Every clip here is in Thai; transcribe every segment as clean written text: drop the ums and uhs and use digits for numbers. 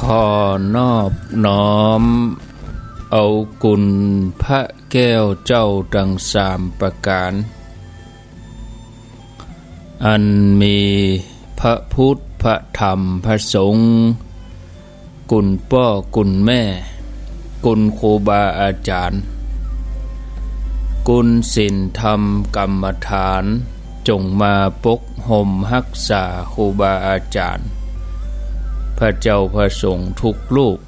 ขอนอบน้อมเอากุณพระแก้วเจ้าดังสามประการอันมีพระพุทธพระธรรมพระสงฆ์กุณพ่อกุณแม่กุณครูบาอาจารย์กุณศีลธรรมกรรมฐานจงมาปกห่มรักษาครูบาอาจารย์พระเจ้าพระสงฆ์ทุกรูป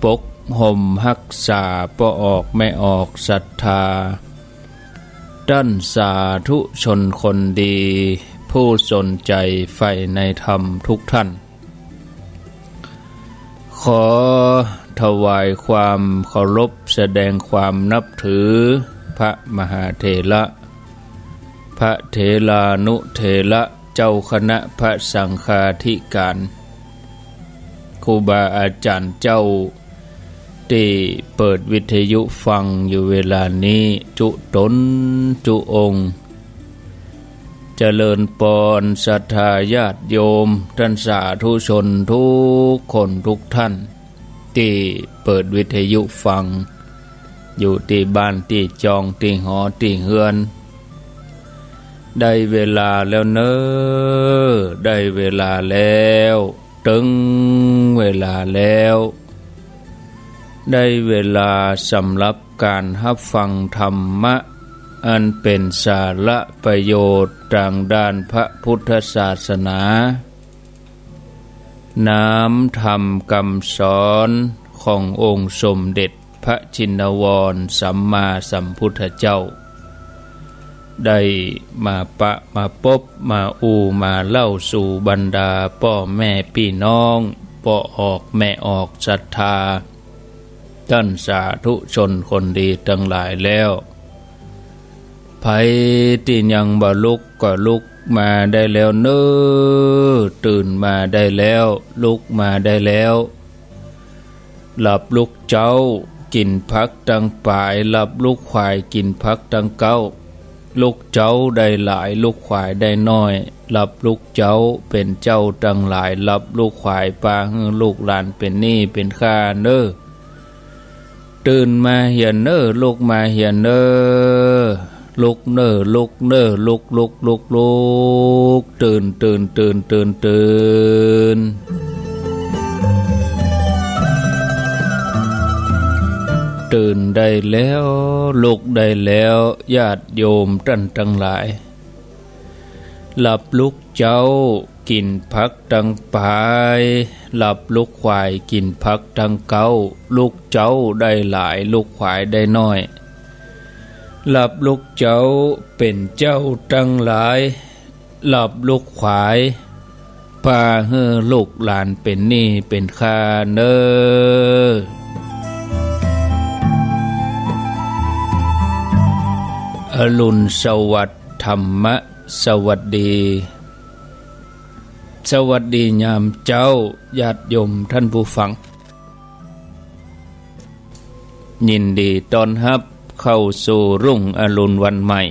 ปกห่มรักษาบ่ออกไม่ออกศรัทธาด้านสาธุชนคนดีผู้สนใจใฝ่ในธรรมทุกท่านขอถวายความเคารพแสดงความนับถือพระมหาเถระพระเถรานุเถระเจ้าคณะพระสังฆาธิการครูบาอาจารย์เจ้าที่เปิดวิทยุฟังอยู่เวลานี้จุตนจุองค์เจริญปอนศรัทธาญาติโยมท่านสาธุชนทุกคนทุกท่านที่เปิดวิทยุฟังอยู่ที่บ้านที่จองที่หอที่เฮือนได้เวลาแล้วเนอได้เวลาแล้วถึงเวลาแล้วได้เวลาสำหรับการรับฟังธรรมะอันเป็นสาระประโยชน์ทางด้านพระพุทธศาสนาน้ำธรรมคำสอนขององค์สมเด็จพระชินวรสัมมาสัมพุทธเจ้าได้มาปะมาพบมามาเล่าสู่บรรดาพ่อแม่พี่น้องพ่อออกแม่ออกศรัทธาท่านสาธุชนคนดีทั้งหลายแล้วไผที่ยังบ่ลุกก็ลุกมาได้แล้วเน้อตื่นมาได้แล้วลุกมาได้แล้วหลับลุกเจ้ากินพักตั้งปลายหลับลุกควายกินพักตั้งเก้าลูกเจ้าได้หลายลูกควายได้น้อยรับลูกเจ้าเป็นเจ้าตั้งหลายรับลูกควายปาฮือลูกหลานเป็นหนี้เป็นค่าเน้อตื่นมาเหียนเน้อลูกมาเหียนเน้อลุกเน้อลุกเน้อลุกตื่นตื่นได้แล้วลุกได้แล้วญาติโยมท่านทั้งหลายหลับลุกเจ้ากินพักตั้งปลายหลับลุกควายกินพักตั้งเก้าลุกเจ้าได้หลายลุกควายได้น้อยหลับลุกเจ้าเป็นเจ้าตั้งหลายหลับลุกควายพาเฮือลูกหลานเป็นหนี้เป็นค่าเน้ออรุณสวัสดิ์ธรรมะสวัสดีสวัสดียามเจ้าญาติโยมท่านผู้ฟังยินดีต้อนรับเข้าสู่รุ่งอรุณวันใหม่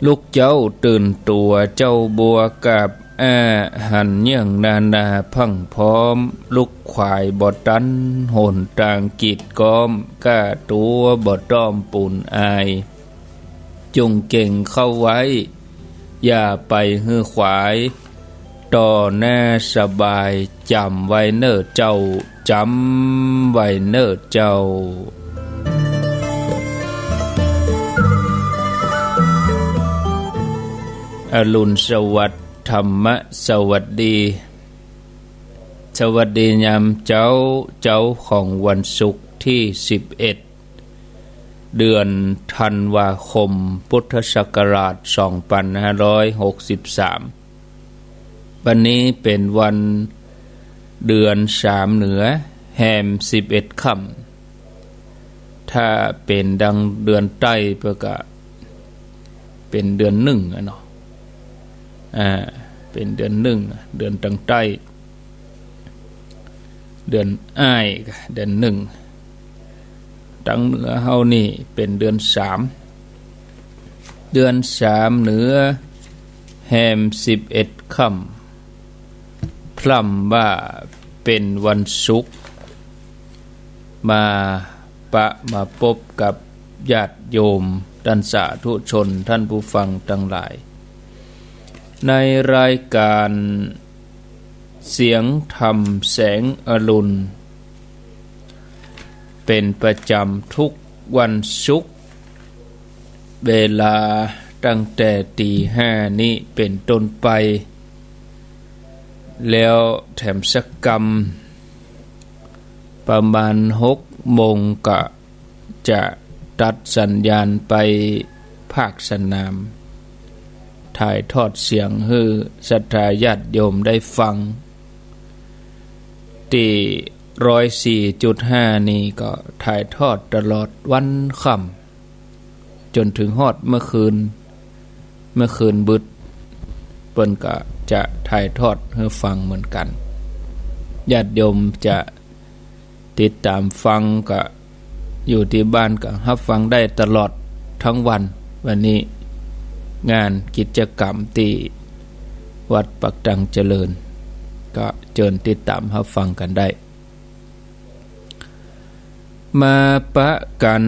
ลูกเจ้าตื่นตัวเจ้าบัวกับอาหันเยี่ยงนาพังพร้อมลูกควายบ่ตันโหนต่างกีดก้อมก้าตัวบ่ต้อมปูนอายจงเก่งเข้าไว้อย่าไปฮื้อขวายต่อหน้าสบายจำไว้เน้อเจ้าจำไว้เน้อเจ้าอรุณสวัสดิ์ธรรมะสวัสดีสวัสดียามเจ้าของวันศุกร์ที่11เดือนธันวาคมพุทธศักราช2563วันนี้เป็นวันเดือน3เหนือแฮม11ค่ำถ้าเป็นดังเดือนใต้ก็เป็นเดือน1เนาะเป็นเดือน1เดือนตั้งใต้เดือนอ้ายเดือน1ตั้งเหนือเฮานี่เป็นเดือน3เดือน3เหนือแฮม11ค่ำ พ ล่ำว่าเป็นวันศุกร์มาพบกับญาติโยมท่านสาธุชนท่านผู้ฟังทั้งหลายในรายการเสียงธรรมแสงอรุณเป็นประจำทุกวันศุกร์เวลาตั้งแต่ตี 5นี้เป็นต้นไปแล้วแถมสักกรรมประมาณ6 โมงก็จะตัดสัญญาณไปภาคสนามถ่ายทอดเสียงให้ศรัทธาญาติโยมได้ฟังที่ 104.5 นี่ก็ถ่ายทอดตลอดวันค่ำจนถึงฮอดเมื่อคืนบึดเปิ้นก็จะถ่ายทอดให้ฟังเหมือนกันญาติโยมจะติดตามฟังก็อยู่ที่บ้านก็รับฟังได้ตลอดทั้งวันนี้งานกิจกรรมที่วัดปักตังเจริญก็เชิญติดตามรับฟังกันได้มาปะกัน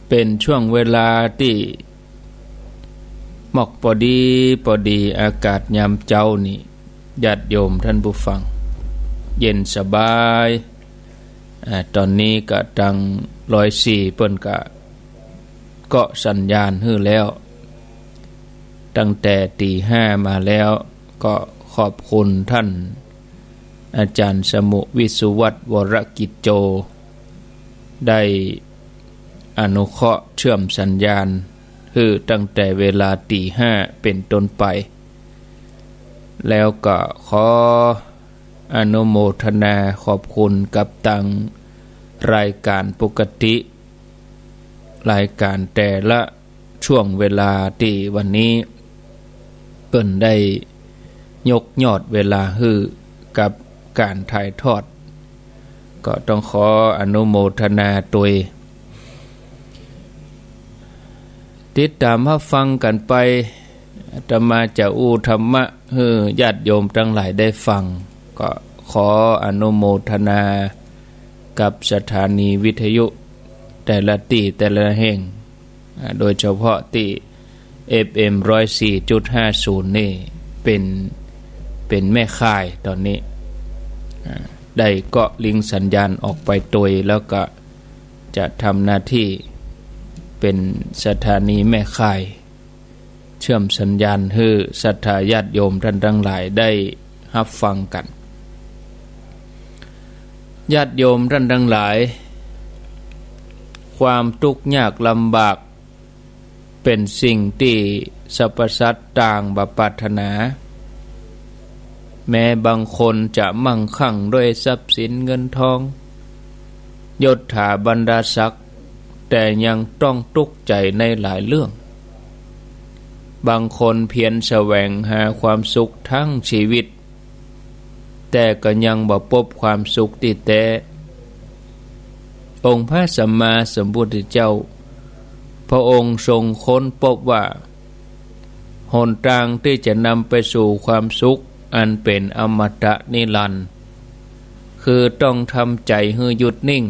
เป็นช่วงเวลาที่หมอกพอดีอากาศยามเจ้านี่ญาติโยมท่านผู้ฟังเย็นสบายตอนนี้ก็ตัง104เปิ้นก็เกาะสัญญาณฮื้อแล้วตั้งแต่ตี 5มาแล้วก็ขอบคุณท่านอาจารย์สมุวิสุวัตรวรกิจโจได้อนุเคราะห์เชื่อมสัญญาณคือตั้งแต่เวลาตี 5เป็นต้นไปแล้วก็ขออนุโมทนาขอบคุณกับตังรายการปกติรายการแต่ละช่วงเวลาที่วันนี้เปิ้นได้ยกยอดเวลาฮือกับการถ่ายทอดก็ต้องขออนุโมทนาตัวติดตามรับฟังกันไปอาตมาจะอู้ธรรมะให้ญาติโยมทั้งหลายได้ฟังก็ขออนุโมทนากับสถานีวิทยุแต่ละที่แต่ละแห่งโดยเฉพาะที่ FM 104.50 นี่เป็นแม่ข่ายตอนนี้ได้เกาะลิงสัญญาณออกไปตัวแล้วก็จะทำหน้าที่เป็นสถานีแม่ข่ายเชื่อมสัญญาณให้ศรัทธาญาติโยมท่านทั้งหลายได้รับฟังกันญาติโยมท่านทั้งหลายความทุกข์ยากลำบากเป็นสิ่งที่สรรพสัตว์ต่างบ่ปรารถนาแม้บางคนจะมั่งคั่งด้วยทรัพย์สินเงินทองยศถาบรรดาศักดิ์แต่ยังต้องทุกข์ใจในหลายเรื่องบางคนเพียรแสวงหาความสุขทั้งชีวิตแต่ก็ยังบ่พบความสุขที่แท้องค์พระสัมมาสัมพุทธเจ้าพระองค์ทรงค้นพบว่าหนทางที่จะนำไปสู่ความสุขอันเป็นอมตะนิรันดร์คือต้องทำใจให้หยุดนิ่ง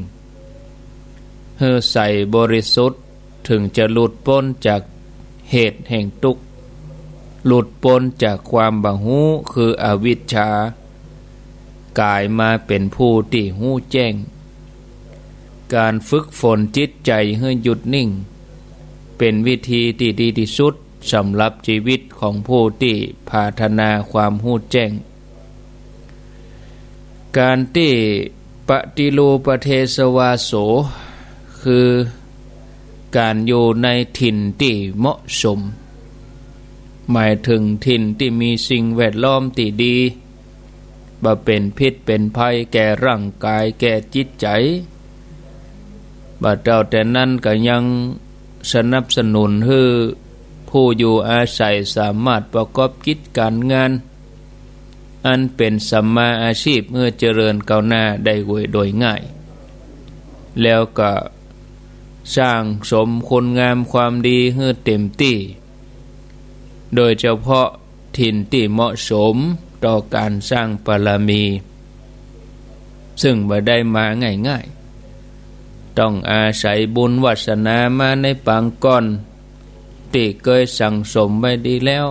ให้ใสบริสุทธิ์ถึงจะหลุดพ้นจากเหตุแห่งทุกข์หลุดพ้นจากความบ่ฮู้คืออวิชชากลายมาเป็นผู้ที่ฮู้แจ้งการฝึกฝนจิตใจให้หยุดนิ่งเป็นวิธีที่ดีที่สุดสำหรับชีวิตของผู้ที่ปรารถนาความฮู้แจ้งการที่ปฏิรูปประเทศวาโสคือการอยู่ในถิ่นที่เหมาะสมหมายถึงถิ่นที่มีสิ่งแวดล้อมที่ดีบ่เป็นพิษเป็นภัยแก่ร่างกายแก่จิตใจบ่เจ้าแต่นั้นก็ยังสนับสนุนให้ผู้อยู่อาศัยสามารถประกอบกิจการงานอันเป็นสัมมาอาชีพเมื่อเจริญก้าวหน้าได้โดยง่ายแล้วก็สร้างสมคุณงามความดีให้เต็มที่โดยเฉพาะถิ่นที่เหมาะสม ต่อการสร้างบารมี ซึ่งบ่ได้มาง่ายๆต้องอาศัยบุญวาสนามาในปางก่อนที่เคยสั่งสมไว้ดีแล้ว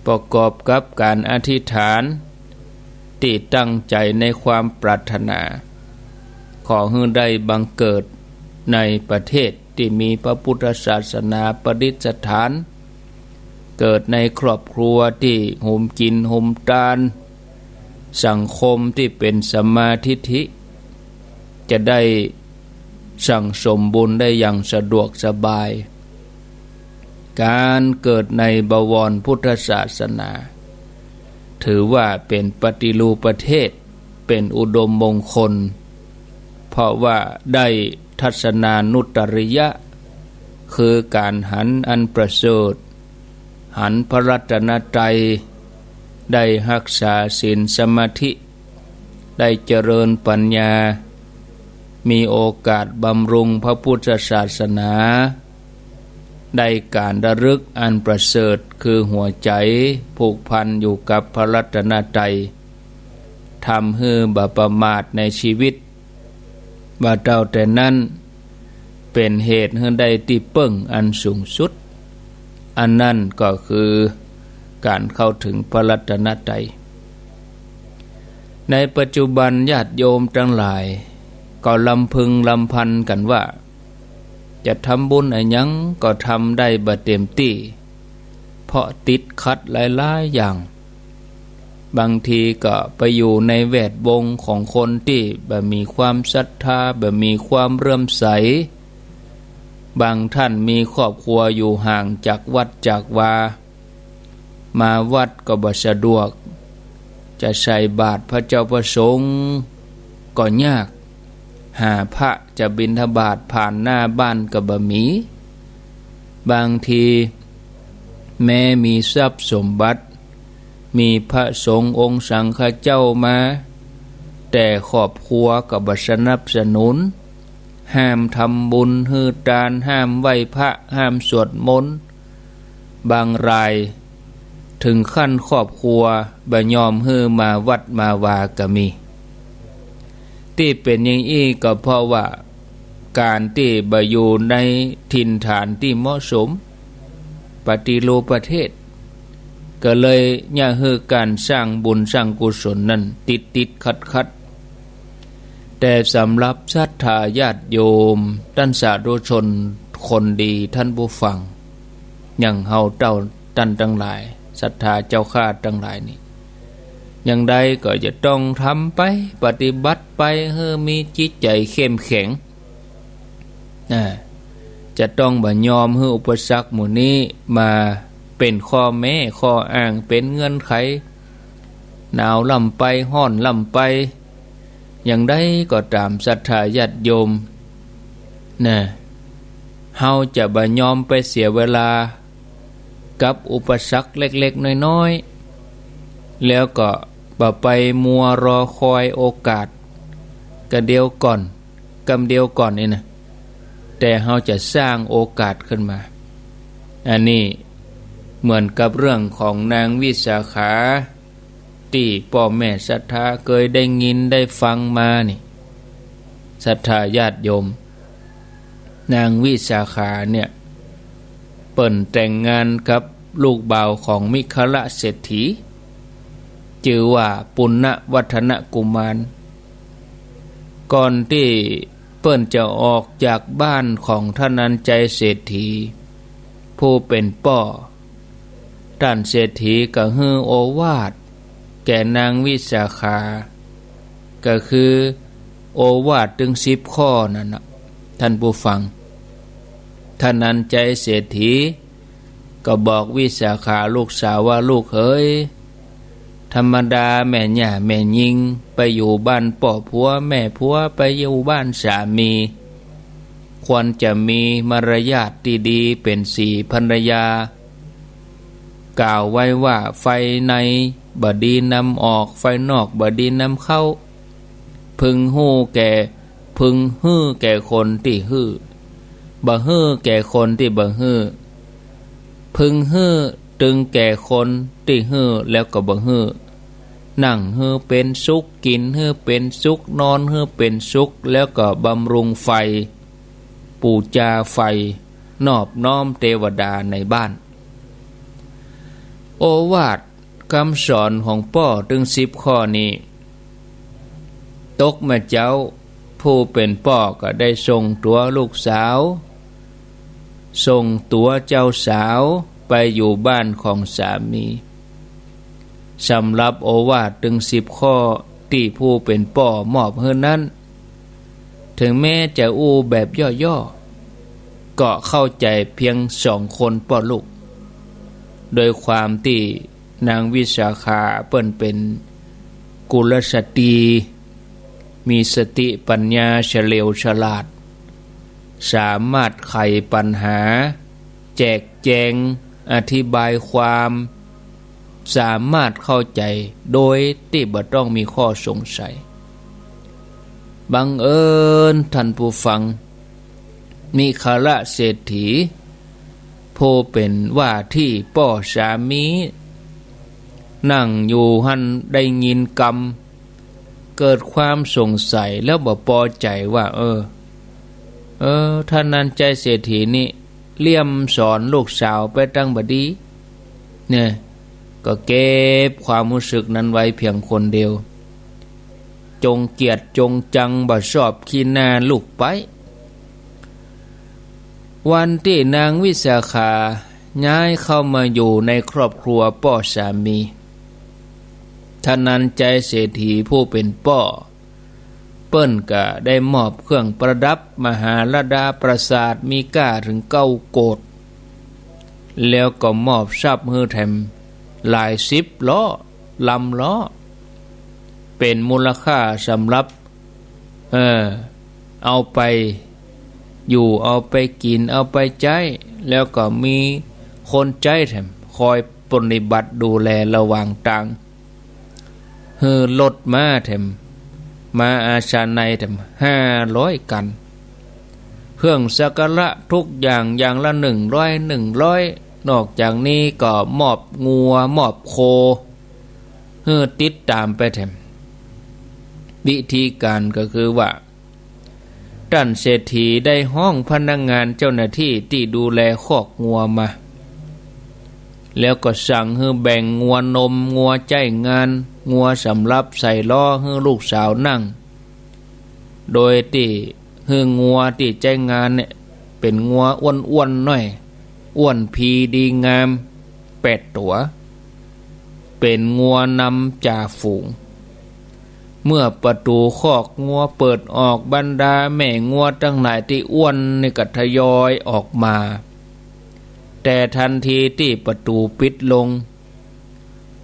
ประกอบกับการอธิษฐานที่ตั้งใจในความปรารถนาขอให้ได้บังเกิดในประเทศที่มีพระพุทธศาสนาประดิษฐานเกิดในครอบครัวที่ห่มกินห่มทานสังคมที่เป็นสัมมาทิฏฐิจะได้สั่งสมบุญได้อย่างสะดวกสบายการเกิดในบวรพุทธศาสนาถือว่าเป็นปฏิรูปประเทศเป็นอุดมมงคลเพราะว่าได้ทัศนานุตริยะคือการหันอันประเสริฐหันพระรัตนตรัยได้รักษาศีลสมาธิได้เจริญปัญญามีโอกาสบำรุงพระพุทธศาสนาได้การระลึกอันประเสริฐคือหัวใจผูกพันอยู่กับพระรัตนตรัยทำให้บ่ประมาทในชีวิตบ่เท่าแต่นั้นเป็นเหตุให้ได้ที่เปิ้งอันสูงสุดอันนั้นก็คือการเข้าถึงพระรัตนตรัยในปัจจุบันญาติโยมทั้งหลายก็ลำพึงลำพันกันว่าจะทำบุญอะไรยังก็ทำได้บ่เต็มที่เพราะติดขัดหลายๆอย่างบางทีก็ไปอยู่ในแวดวงของคนที่บ่มีความศรัทธาบ่มีความเลื่อมใสบางท่านมีครอบครัวอยู่ห่างจากวัดจากวามาวัดก็บ่สะดวกจะใส่บาตรพระเจ้าประสงค์ก็ยากหาพระจะบิณฑบาตผ่านหน้าบ้านก็บ่มีบางทีแม้มีทรัพย์สมบัติมีพระสงฆ์องค์สังฆเจ้ามาแต่ครอบครัวก็บ่สนับสนุนห้ามทำบุญฮือทานห้ามไหว้พระห้ามสวดมนต์บางรายถึงขั้นครอบครัวบ่ยอมฮือมาวัดมาวาก็มีที่เป็นอย่างนี้ก็เพราะว่าการที่บ่อยู่ในถิ่นฐานที่เหมาะสมปฏิรูปประเทศก็เลยอย่าให้การสร้างบุญสร้างกุศลนั้นติดขัดแต่สำหรับศรัทธาญาติโยมท่านสาธุชนคนดีท่านผู้ฟังอย่างเฮาเจ้าท่านทั้งหลายศรัทธาเจ้าข้าทั้งหลายนี่อย่างใดก็จะต้องทำไปปฏิบัติไปให้มีจิตใจเข้มแข็งจะต้องบ่ยอมให้อุปสรรคหมู่นี้มาเป็นข้อแม้ข้ออ้างเป็นเงื่อนไขหนาวล่ำไปห้อนล่ำไปอย่างใดก็ตามศรัทธาญาติโยมเฮาจะบ่ยอมไปเสียเวลากับอุปสรรคเล็กๆน้อยๆแล้วก็บ่ไปมัวรอคอยโอกาสกำเดียวก่อนนี่นะแต่เฮาจะสร้างโอกาสขึ้นมาอันนี้เหมือนกับเรื่องของนางวิสาขาที่พ่อแม่ศรัทธาเคยได้ยินได้ฟังมานี่ศรัทธาญาติโยมนางวิสาขาเนี่ยเปิ่นแต่งงานกับลูกบ่าวของมิคละเศรษฐีชื่อว่าปุณณวัฒนกุมารก่อนที่เปิ้นจะออกจากบ้านของท่านันใจเศรษฐีผู้เป็นป่อท่านเศรษฐีก็ให้โอวาทแก่นางวิสาขาก็คือโอวาทถึง10 ข้อนั่นนะท่านผู้ฟังท่านันใจเศรษฐีก็บอกวิสาขาลูกสาวว่าลูกเอ๋ยธรรมดาแม่ย่าแม่ยิงไปอยู่บ้านป่อผัวแม่ผัวไปอยู่บ้านสามีควรจะมีมารยาทดีๆเป็นสีภรรยากล่าวไว้ว่าไฟในบดีนำออกไฟนอกบดีนำเข้าพึงฮื้อแก่คนที่ฮื้อบ่ฮื้อแก่คนที่บ่ฮื้อพึงฮื้อ ตึงแก่คนที่ฮื้อแล้วก็บ่ฮื้อนั่งฮื้อเป็นสุขกินฮื้อเป็นสุขนอนฮื้อเป็นสุขแล้วก็บำรุงไฟปูจาไฟนอบน้อมเทวดาในบ้านโอวาทคำสอนของพ่อถึง10 ข้อนี้ตกมาเจ้าผู้เป็นพ่อก็ได้ส่งตัวลูกสาวส่งตัวเจ้าสาวไปอยู่บ้านของสามีสำหรับโอวาทถึง10 ข้อที่ผู้เป็นพ่อมอบให้นั้นถึงแม้จะอู้แบบย่อๆก็เข้าใจเพียง2 คนพ่อลูกโดยความที่นางวิสาขาเปิ้นเป็นกุลสตรีมีสติปัญญาเฉลียวฉลาดสามารถไขปัญหาแจกแจงอธิบายความสามารถเข้าใจโดยที่บ่ต้องมีข้อสงสัยบังเอิญท่านผู้ฟังมีคาระเศรษฐีผู้เป็นว่าที่พ่อสามีนั่งอยู่หันได้ยินกรรมเกิดความสงสัยแล้วบ่พอใจว่าท่านนั้นใจเศรษฐีนี่เลี่ยมสอนลูกสาวไปตั้งบดีเนี่ยก็เก็บความรู้สึกนั้นไว้เพียงคนเดียวจงเกียรติจงจังบ่ชอบขี้หน้าลูกไปวันที่นางวิสาขาย้ายเข้ามาอยู่ในครอบครัวพ่อสามีท่านนั้นใจเศรษฐีผู้เป็นพ่อเปิ้นก็ได้มอบเครื่องประดับมหาลดาปราสาทมีค่าถึง9 โกฏแล้วก็มอบทรัพย์ให้แถมหลาย10 ล้อลำล้อเป็นมูลค่าสำหรับเอาไปอยู่เอาไปกินเอาไปใช้แล้วก็มีคนใจแถมคอยปฏิบัติดูแลระหว่างต่างรถมาแถมมาอาชาในแถม500 กันเครื่องสักการะทุกอย่างอย่างละ100 นอกจากนี้ก็มอบงัวมอบโคติดตามไปแถมวิธีการก็คือว่าท่านเศรษฐีได้ห้องพนักงานเจ้าหน้าที่ที่ดูแลคอกงัวมาแล้วก็สั่งให้แบ่งงัวนมงัวใจงานงัวสำหรับใส่ล้อให้ลูกสาวนั่งโดยที่ให้งัวที่ใจงานเนี่ยเป็นงัวอ้วนๆหน่อยอ้วนพีดีงาม8 ตัวเป็นงัวนำจ่าฝูงเมื่อประตูคอกงัวเปิดออกบรรดาแม่งัวทั้งหลายที่อ้วนนี่ก็ทยอยออกมาแต่ทันทีที่ประตูปิดลง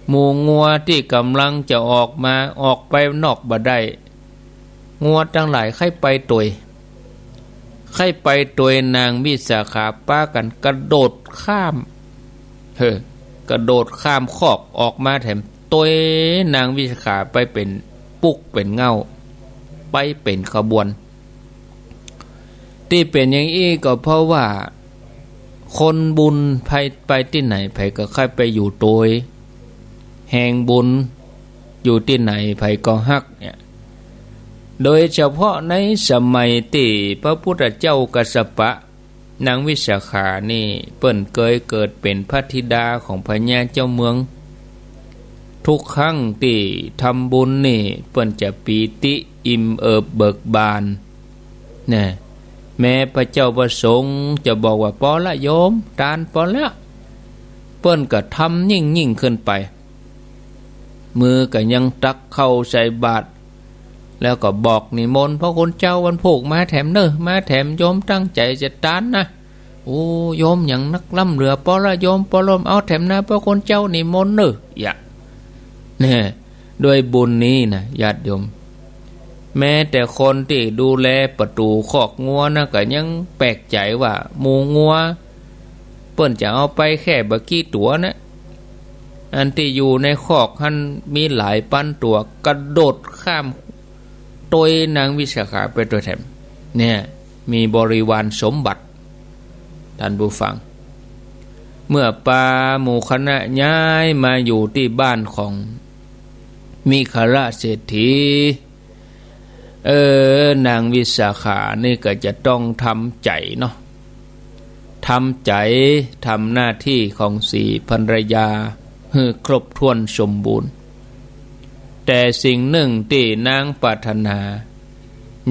หมู่งัวที่กำลังจะออกไปนอกบ่ได้งัวทั้งหลายใครไปตัวนางวิสาขาป้ากันกระโดดข้ามกระโดดข้ามคอกออกมาแถมตัวนางวิสาขาไปเป็นปุกเป็นเงาไปเป็นขบวนที่เป็นอย่างนี้ก็เพราะว่าคนบุญไปที่ไหนไผก็ค่อยไปอยู่ตัวแห่งบุญอยู่ที่ไหนไผก็ฮักเนี่ยโดยเฉพาะในสมัยที่พระพุทธเจ้ากัสสปะนางวิสาขานี่เปิ้นเคยเกิดเป็นพระธิดาของพญาเจ้าเมืองทุกครั้งที่ทำบุญนี่เปิ้นจะปีติอิ่มเอิบเบิกบานเนี่ยแม้พระเจ้าประสงค์จะบอกว่าพอละโยมทานพอแล้วเปิ้นก็ทำยิ่งขึ้นไปมือก็ยังตักเข้าใส่บาตรแล้วก็บอกนิมนต์พระคุณเจ้าวันผูกมาแถมมาแถมโยมตั้งใจจะทานนะโอ้โยมอย่างนักล่ำเรือพอละโยมพอลมเอาแถมนะพระคุณเจ้านิมนต์อย่าเนี่ยด้วยบุญนี้นะญาติโยมแม้แต่คนที่ดูแลประตูคอกงัวนะก็ยังแปลกใจว่าหมูงัวเปิ้นจะเอาไปแค่บะกี้ตัวนะอันที่อยู่ในคอกหันมีหลายพันตัวกระโดดข้ามตัวนางวิสาขาไปตัวแถมเนี่ยมีบริวารสมบัติท่านผู้ฟัง เมื่อปาหมู่คณะย้ายมาอยู่ที่บ้านของมีคราเศรษฐีนางวิสาขานี่ก็จะต้องทำใจเนาะทำใจทำหน้าที่ของสีภรรยาให้ครบถ้วนสมบูรณ์แต่สิ่งหนึ่งที่นางปรารถนา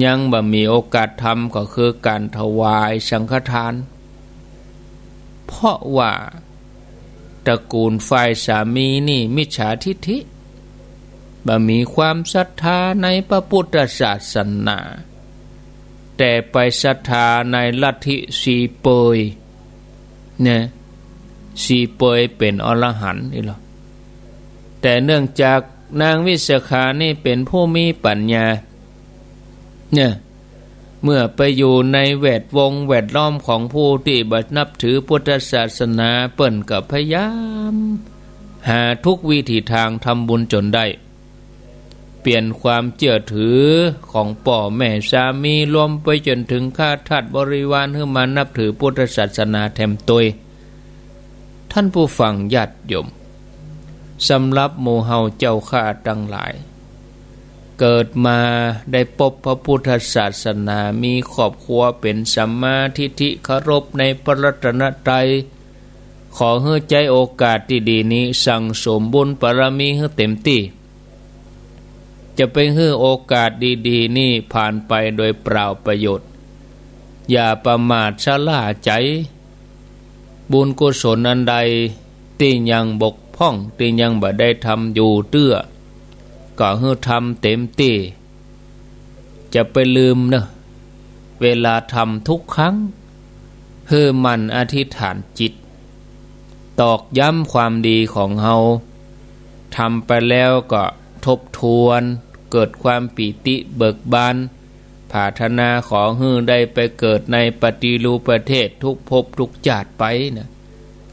ยังบ่มีโอกาสทำก็คือการถวายสังฆทานเพราะว่าตระกูลฝ่ายสามีนี่มิจฉาทิฐิบ่มีความศรัทธาในพระพุทธศาสนาแต่ไปศรัทธาในลัทธิสีเปยเนี่ยสีเปยเป็นอรหันต์นี่หรอแต่เนื่องจากนางวิสาขานี่เป็นผู้มีปัญญาเนี่ยเมื่อไปอยู่ในแวดวงแวดล้อมของผู้ที่นับถือพุทธศาสนาเปิ้นก็พยายามหาทุกวิถีทางทำบุญจนได้เปลี่ยนความเชื่อถือของพ่อแม่สามีรวมไปจนถึงข้าทาสบริวารให้มานับถือพุทธศาสนาแถมตัวท่านผู้ฟังญาติโยมสำหรับหมู่เฮาเจ้าข้าทั้งหลายเกิดมาได้พบพระพุทธศาสนามีครอบครัวเป็นสัมมาทิฏฐิเคารพในพระรัตนตรัยขอให้ใจโอกาสที่ดีนี้สั่งสมบุญบารมีให้เต็มที่จะไปให้โอกาสดีๆนี่ผ่านไปโดยเปล่าประโยชน์อย่าประมาทชะล่าใจบุญกุศลอันใดที่ยังบกพร่องที่ยังบ่ได้ทำอยู่เตื้อก็ให้ทำเต็มที่จะไปลืมเนอะเวลาทำทุกครั้งให้มันอธิษฐานจิตตอกย้ำความดีของเฮาทำไปแล้วก็ทบทวนเกิดความปีติเบิกบานปรารถนาขอให้ได้ไปเกิดในปฏิรูปประเทศทุกภพทุกชาติไปนะ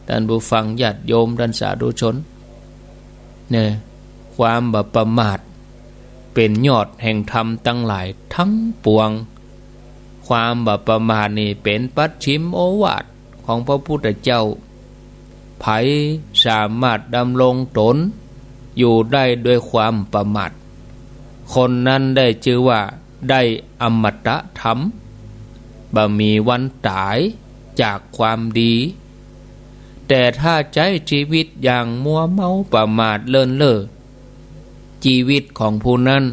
ท่านผู้ฟังญาติโยมท่านสาธุชนเนี่ยความบ่ประมาทเป็นยอดแห่งธรรมทั้งหลายทั้งปวงความบ่ประมาทนี่เป็นปัจฉิมโอวาทของพระพุทธเจ้าไผสามารถดำรงตนอยู่ได้ด้วยความประมาทคนนั้นได้ชื่อว่าได้อมตะธรรมบ่มีวันตายจากความดีแต่ถ้าใช้ชีวิตอย่างมัวเมาประมาทเลินเล่อชีวิตของผู้นั้น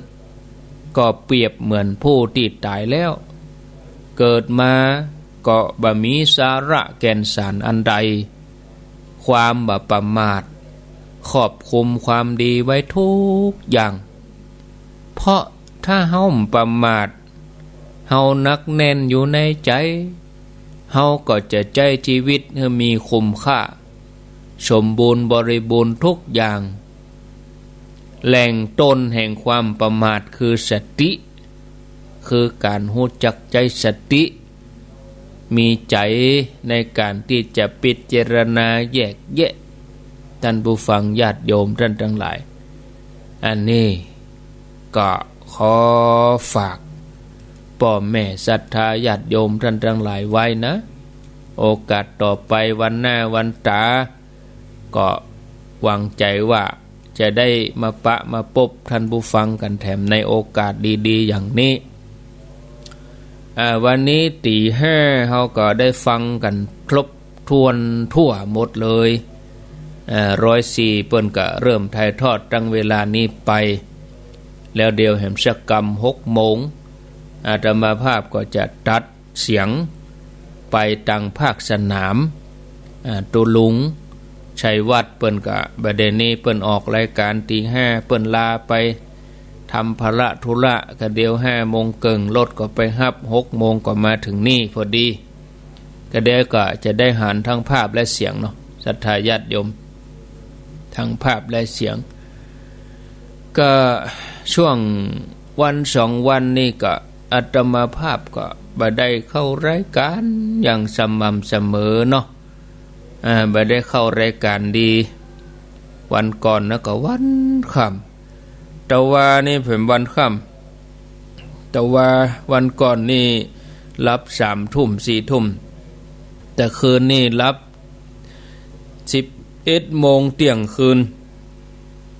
ก็เปรียบเหมือนผู้ที่ตายแล้วเกิดมาก็บ่มีสาระแก่นสารอันใดความบ่ประมาทครอบคุมความดีไว้ทุกอย่างเพราะถ้าเฮาประมาทเฮานักแน่นอยู่ในใจเฮาก็จะใจชีวิตให้มีคุ้มค่าสมบูรณ์บริบูรณ์ทุกอย่างแหล่งต้นแห่งความประมาทคือสติคือการรู้จักใจสติมีใจในการที่จะพิจารณาแยกแยะท่านผู้ฟังญาติโยมท่านทั้งหลายอันนี้ก็ขอฝากพ่อแม่ศรัทธาญาติโยมท่านทั้งหลายไว้นะโอกาสต่อไปวันหน้าวันตาก็หวังใจว่าจะได้มาปะมาพบท่านผู้ฟังกันแถมในโอกาสดีๆอย่างนี้วันนี้ตีห้าเราก็ได้ฟังกันครบถ้วนทั่วหมดเลย104เปิ้นก็เริ่มถ่ายทอดตั้งเวลานี้ไปแล้วเดียวแห่งสักกรรม6 โมงอาตมาภาพก็จะตัดเสียงไปตังภาคสนามตุลุงชัยวัฒน์เปิ้นก็บัดนี้เปิ้นออกรายการตีห้าเปิ้นลาไปทำภาระธุระก็เดียว5 โมงเกิงรถก็ไปฮับ6 โมงก็มาถึงนี่พอดีก็เดียวก็จะได้หันทั้งภาพและเสียงเนาะศรัทธาญาติโยมทั้งภาพและเสียงก็ช่วงวัน2 วันนี่ก็อาตมาภาพก็บ่ได้เข้ารายการอย่างสม่ำเสมอเนาะบ่ได้เข้ารายการดีวันก่อนนะก็วันค่ำแต่ว่านี่เป็นวันค่ำแต่ว่าวันก่อนนี่รับ3 ทุ่ม 4 ทุ่มแต่คืนนี่รับ 11 โมงเที่ยงคืน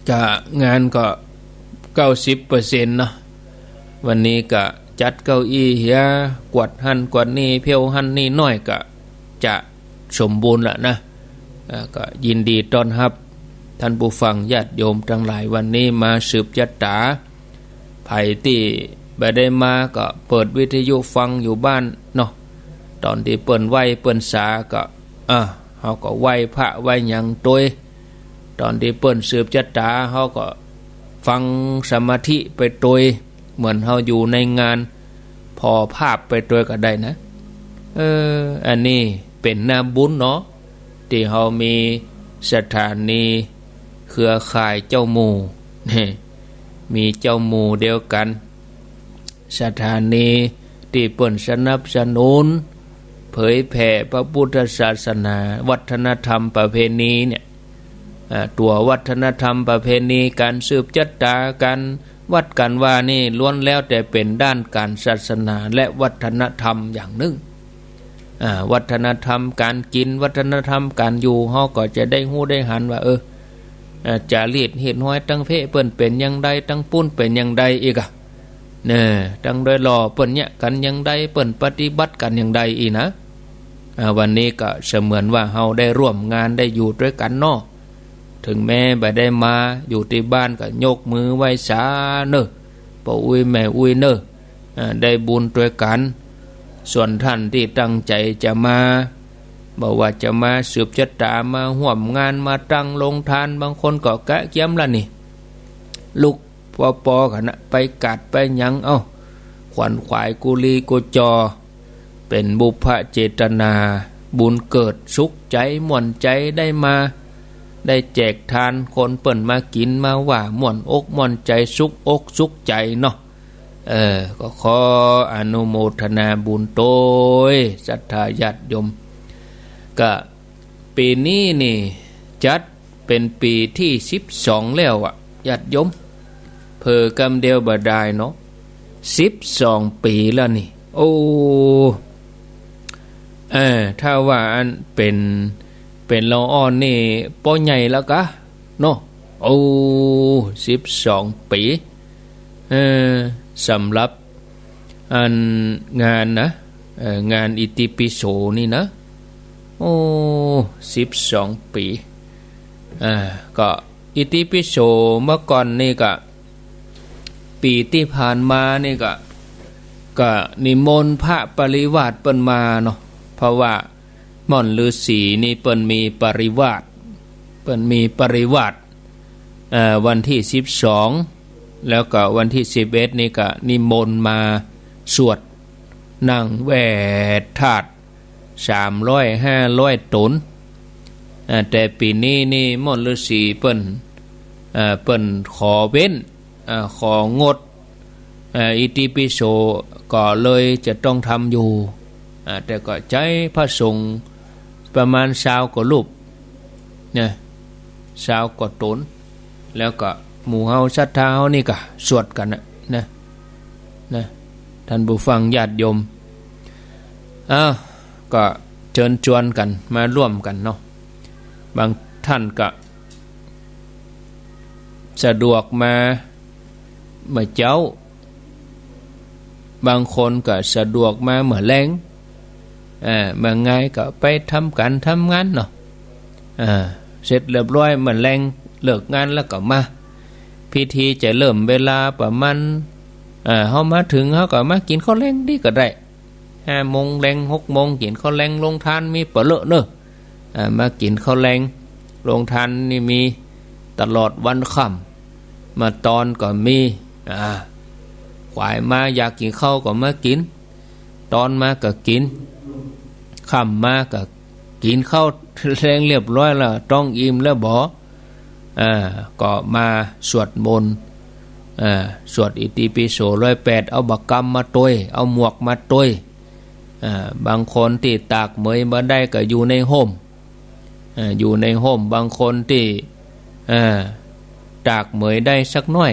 ก็งานก็ 90% เนาะวันนี้ก็จัดเก้าอี้เฮียกวาดหันกวาดนี่เพียวหันนี่น้อยก็จะสมบูรณ์ละนะก็ยินดีต้อนรับท่านผู้ฟังญาติโยมทั้งหลายวันนี้มาสืบยัตตาไผที่บ่ได้มาก็เปิดวิทยุฟังอยู่บ้านเนาะตอนที่เปิ้นไหว้เปิ้นสาก็เฮาก็ไหว้พระไหว้หยังโดยตอนที่เปิ้นสืบยัตตาเฮาก็ฟังสมาธิไปโดยเหมือนเฮาอยู่ในงานพอภาพไปโดยก็ได้นะอันนี้เป็นนาบุญเนาะที่เฮามีสถานีเครือข่ายเจ้าหมู่นี่มีเจ้าหมู่เดียวกันสถานีที่เปิ้นสนับสนุนเผยแผ่พระพุทธศาสนาวัฒนธรรมประเพณีเนี่ยตัววัฒนธรรมประเพณีการสืบจัตตาการวัดกันว่านี่ล้วนแล้วแต่เป็นด้านการศาสนาและวัฒนธรรมอย่างหนึ่งวัฒนธรรมการกินวัฒนธรรมการอยู่เฮาก็จะได้ฮู้ได้หันว่าจารีตเฮ็ดห้อยตั้งเพเปิ้นเป็นจังไดตั้งปุ้นเป็นจังไดอีกตั้งโดยรอเปิ้นเนี่ยกันจังไดเปิ้นปฏิบัติกันจังไดอีนะวันนี้ก็เสมือนว่าเฮาได้ร่วมงานได้อยู่ด้วยกันเนาะถึงแม้บ่ได้มาอยู่ที่บ้านก็ยกมือไหว้สาเนอะพ่ออุ้ยแม่อุ้ยเนอะได้บุญด้วยกันส่วนท่านที่ตั้งใจจะมาบอกว่าจะมาสืบจัตตามาห่วมงานมาตั้งลงทานบางคนก็กะเกียมละนี่ลูกปอขณะไปกัดไปยังขวัญขวายกุลีกุจอเป็นบุพเจตนาบุญเกิดสุขใจม่วนใจได้มาได้แจกทานคนเปิ่นมากินมาว่าม่วนอกม่วนใจสุขอกสุขใจเนาะก็ขออนุโมทนาบุญโตยศรัทธาญาติโยมก็ปีนี้นี่จัดเป็นปีที่12แล้วญาติโยมเผอกำเดียวบ่ได้เนาะ12ปีแล้วนี่โอ้ถ้าว่าอันเป็นละอ่อนนี่ป้อใหญ่แล้วกะเนาะโอ้12ปีสำหรับอันงานนะงานอิติปิโสนี่นะโอ้12ปีก็อิติปิโสเมื่อก่อนนี่ก็ปีที่ผ่านมานี่ก็นิมนต์พระปริวาสเปิ้นมาเนาะเพราะว่าม่อนฤาษีนี่เปิ้นมีปริวาสวันที่12แล้วก็วันที่11นี่ก็นิมนต์มาสวดนั่งแวดธาตุ300-500 ตนแต่ปีนี้นี่ม่อนฤาษีเปิ้นขอเว้นของดอิติปิโสก็เลยจะต้องทำอยู่แต่ก็ใช้พระสงฆ์ประมาณ20 กว่ารูปเนี่ย20 กว่าตนแล้วก็หมู่เฮาศรัทธาเฮานี่ก็สวดกันนะท่านผู้ฟังญาติโยมก็เชิญชวนกันมาร่วมกันเนาะบางท่านก็สะดวกมาเมื่อเจ้าบางคนก็สะดวกมาเมื่อแลงมาง่ายก็ไปทำการทำงานเนาะเสร็จเรียบร้อยเมื่อแลงเลิกงานแล้วก็มาพิธีจะเริ่มเวลาประมาณเฮามาถึงเฮาก็มากินข้าวแลงดีก็ได้5 โมงแลง6 โมงกินข้าวแลงลงทานมีเปลือเนอะมากินข้าวแลงลงทานนี่มีตลอดวันค่ำมาตอนก็มีขวายมาอยากกินข้าวก็มากินตอนมาก็กินค่ำมาก็กินข้าวแลงเรียบร้อยแล้วต้องอิ่มแล้วบ่ก็มาสวดมนต์สวดอิติปิโส108เอาบักกรรมมาตวยเอาหมวกมาตวยบางคนที่ตากเหมยมาได้ก็อยู่ในห่มบางคนที่ตากเหมยได้สักน้อย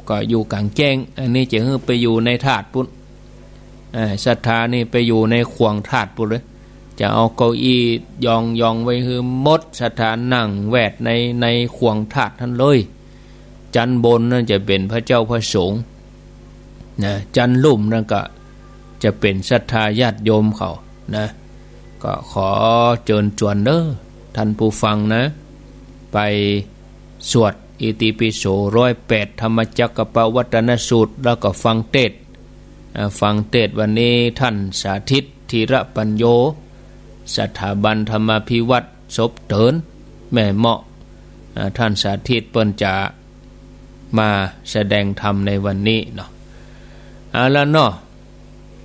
ก็อยู่กลางแจ้งอันนี้จะไปอยู่ในถาดพุ่นศรัทธานี่ไปอยู่ในขวงถาดพุ่นเลย จะเอาเก้าอี้ยองไว้คือมดสถานนั่งแวดในขวงถาดท่านเลยจันบนนั่นจะเป็นพระเจ้าพระสงฆ์นะจันลุ่มนั่นก็จะเป็นศรัทธาญาติโยมเขานะก็ขอเชิญชวนเด้อท่านผู้ฟังนะไปสวดอิติปิโส108ธรรมจักรปวัตนสูตรแล้วก็ฟังเทศวันนี้ท่านสาธิตธีระปัญโยสถาบันธรรมพิวัตรศพเตินแม่เหมาะท่านสาธิตเปิ้นจะมาแสดงธรรมในวันนี้เนาะแล้วเนาะ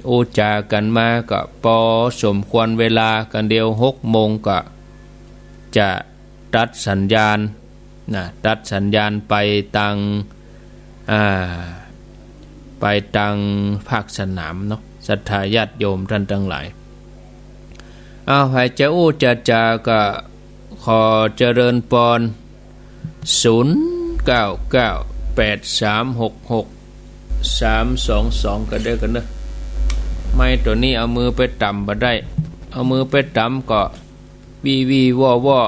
โอจากันมาก็พอสมควรเวลากันเดียว6 โมงก็จะตัดสัญญาณตัดสัญญาณไปตังภาคสนามเนาะศรัทธาญาติโยมท่านทั้งหลายใครจะอู้จะจาก็ขอเจริญพร0998366322กันเด้อกันเด้อไม่ตัวนี้เอามือไปต่ำบ่ได้เอามือไปต่ำก็วีว่อ